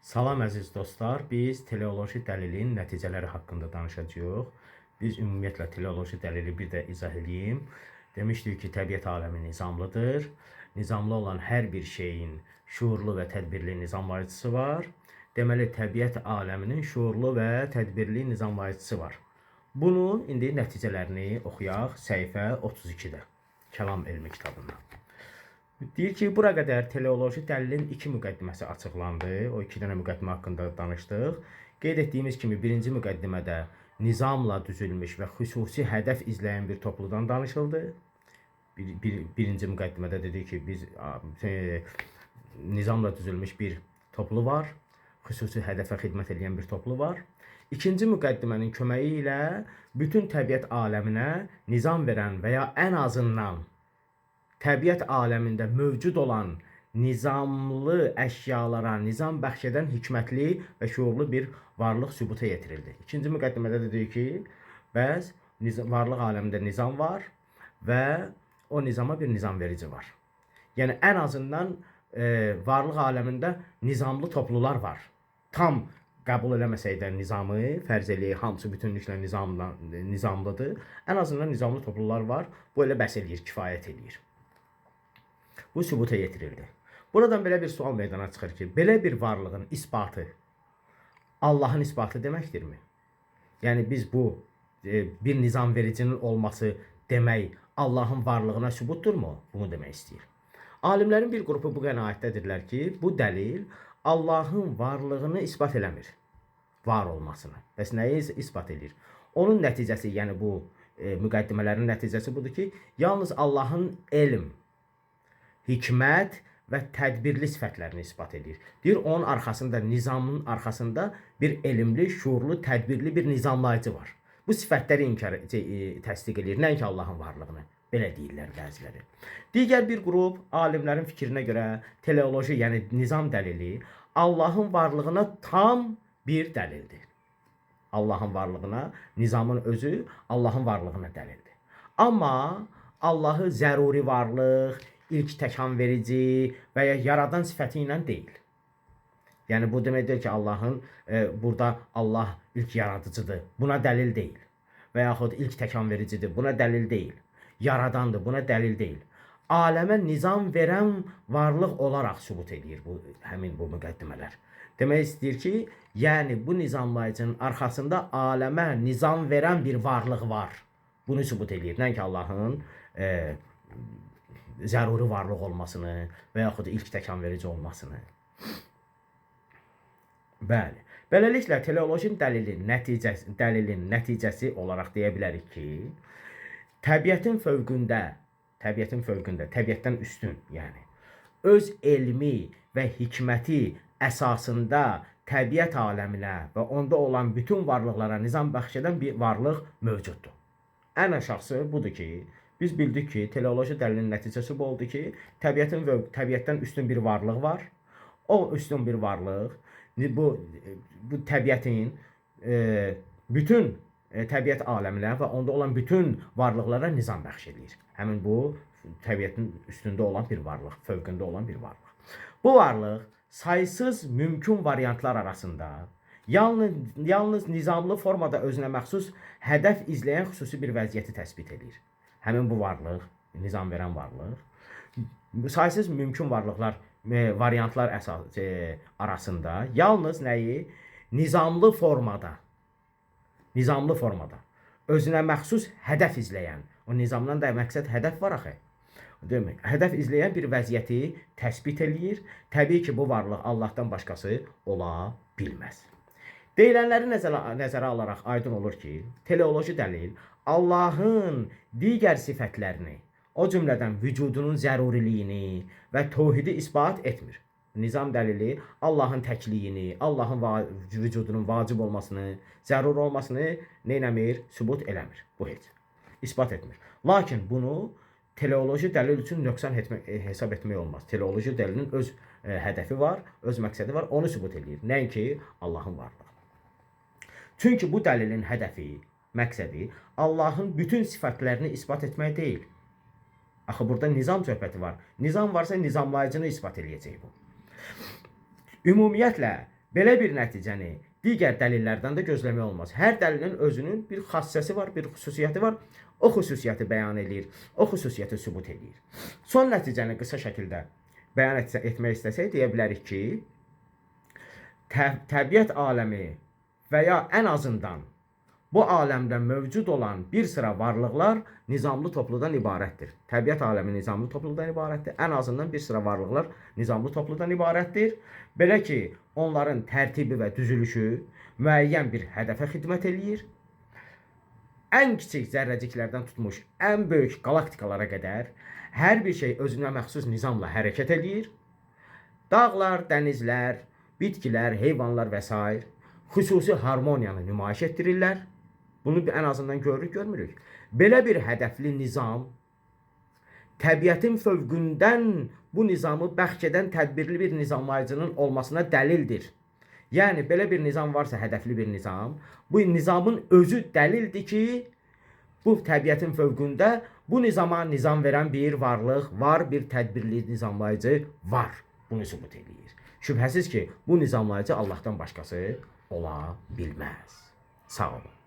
Salam əziz dostlar, biz teleoloji dəlilin nəticələri haqqında danışacağıq. Biz ümumiyyətlə teleoloji dəlili bir də izah edeyim. Demişdik ki, təbiət aləmi nizamlıdır. Nizamlı olan hər bir şeyin şuurlu və tədbirli nizamlayıcısı var. Deməli, təbiət aləminin şuurlu və tədbirli nizamlayıcısı var. Bunun indi nəticələrini oxuyaq səhifə 32-də, Kəlam elmi kitabından. Deyir ki, bura qədər teleoloji dəlilin 2 müqəddiməsi açıqlandı. O 2 dənə müqəddimə haqqında danışdıq. Qeyd etdiyimiz kimi birinci müqəddimədə nizamla düzülmüş və xüsusi hədəf izləyən bir topluludan danışıldı. Birinci müqəddimədə dedik ki, biz nizamla düzülmüş bir toplu var. Xüsusi hədəfə xidmət edən bir toplu var. İkinci müqəddimənin köməyi ilə bütün təbiət aləminə nizam verən və ya ən azından təbiət aləmində mövcud olan nizamlı əşyalara nizam bəxş edən hikmətli və şuurlu bir varlıq sübuta yetirildi. İkinci müqəddimədə dedik ki, bəs varlıq aləmində nizam var və o nizama bir nizam verici var. Yəni ən azından varlıq aləmində nizamlı toplular var. Tam qəbul eləməsək də nizamı, fərz eləyək, hamısı bütünlüklə nizamlıdır. Ən azından nizamlı toplular var. Bu elə bəs eləyir, kifayət eləyir. Bu sübuta yetirildi. Buradan belə bir sual meydana çıxır ki, belə bir varlığın isbatı Allahın isbatı deməkdirmi? Yəni biz bu bir nizam vericinin olması demək Allahın varlığına sübutdurmu? Bunu demək istəyir. Alimlərin bir qrupu bu qənaətdədirlər ki, bu dəlil Allahın varlığını isbat eləmir, var olmasını. Bəs nəyi isbat edir? Onun nəticəsi, yəni bu müqəddimələrin nəticəsi budur ki, yalnız Allahın elm, hikmət və tədbirli sifətlərini isbat edir. Deyir, onun arxasında, nizamın arxasında bir elmli, şuurlu, tədbirli bir nizamlayıcı var. Bu sifətləri təsdiq edir, nəinki Allahın varlığını. Belə deyirlər bəziləri. Digər bir qrup alimlərin fikrinə görə teleoloji, yəni nizam dəlili Allahın varlığına tam bir dəlildir. Allahın varlığına, nizamın özü Allahın varlığına dəlildir. Amma Allahı zəruri varlıq, ilk təkan verici və ya yaradan sifəti ilə deyil. Yəni bu deməkdir ki, Allahın burada Allah ilk yaradıcıdır, buna dəlil deyil. Və yaxud ilk təkan vericidir, buna dəlil deyil. Yaradandır, buna dəlil deyil. Aləmə nizam verən varlıq olaraq sübut edir həmin bu müqəddimələr. Demək istəyir ki, yəni bu nizamlayıcının arxasında aləmə nizam verən bir varlıq var. Bunu sübut edir. Nəinki Allahın zəruri varlıq olmasını və yaxud da ilk təkan verici olmasını. Bəli. Beləliklə, teleoloji dəlilin nəticəsi olaraq deyə bilərik ki, təbiətin fövqündə, təbiətdən üstün, yəni, öz elmi və hikməti əsasında təbiət aləminə və onda olan bütün varlıqlara nizam bəxş edən bir varlıq mövcuddur. Ən aşağısı budur ki, biz bildik ki, teleoloji dəlilin nəticəsi bu oldu ki, təbiətdən üstün bir varlıq var. O üstün bir varlıq, bu təbiətin bütün təbiət aləminə və onda olan bütün varlıqlara nizam bəxş edir. Həmin bu, təbiətin üstündə olan bir varlıq, fövqündə olan bir varlıq. Bu varlıq saysız mümkün variantlar arasında yalnız nizamlı formada özünə məxsus hədəf izləyən xüsusi bir vəziyyəti təsbit edir. Həmin bu varlıq, nizam verən varlıq, saysız mümkün variantlar arasında yalnız nəyi? Nizamlı formada özünə məxsus hədəf izləyən, o nizamdan da məqsəd hədəf var axı. Demək, hədəf izləyən bir vəziyyəti təsbit eləyir. Təbii ki, bu varlıq Allahdan başqası ola bilməz. Deyilənləri nəzərə alaraq aydın olur ki, teleoloji dəlil Allahın digər sifətlərini, o cümlədən vücudunun zəruriliyini və tövhidi isbat etmir. Nizam dəlili Allahın təkliyini, Allahın vücudunun vacib olmasını, zəruri olmasını neynəmir? Sübut eləmir. Bu heç. İsbat etmir. Lakin bunu teleoloji dəlil üçün nöqsan hesab etmək olmaz. Teleoloji dəlilin öz hədəfi var, öz məqsədi var, onu sübut edir. Nəinki Allahın varlığı. Çünki bu dəlilin hədəfi, məqsədi Allahın bütün sifətlərini isbat etmək deyil. Axı burada nizam söhbəti var. Nizam varsa nizamlayıcını isbat eləyəcək bu. Ümumiyyətlə, Belə bir nəticəni digər dəlillərdən də gözləmək olmaz. Hər dəlilin özünün bir xassəsi var, bir xüsusiyyəti var. O xüsusiyyəti bəyan edir, o xüsusiyyəti sübut edir. Son nəticəni qısa şəkildə bəyan etmək istəsək, deyə bilərik ki, təbiət aləmi və ya ən azından bu aləmdə mövcud olan bir sıra varlıqlar nizamlı topludan ibarətdir. Təbiət aləmi nizamlı topludan ibarətdir. Ən azından bir sıra varlıqlar nizamlı topludan ibarətdir. Belə ki, onların tərtibi və düzülüşü müəyyən bir hədəfə xidmət eləyir. Ən kiçik zərrəciklərdən tutmuş ən böyük qalaktikalara qədər hər bir şey özünə məxsus nizamla hərəkət eləyir. Dağlar, dənizlər, bitkilər, heyvanlar və s. xüsusi harmoniyanı nümayiş etdirirlər. Bunu ən azından görürük, görmürük. Belə bir hədəfli nizam təbiətin fövqündən bu nizamı bəxş edən tədbirli bir nizamlayıcının olmasına dəlildir. Yəni, belə bir nizam varsa, hədəfli bir nizam, bu nizamın özü dəlildir ki, bu təbiətin fövqündə bu nizama nizam verən bir varlıq var, bir tədbirli nizamlayıcı var. Bunu sübut edir. Şübhəsiz ki, bu nizamlayıcı Allahdan başqası ola bilməz. Sağ olun.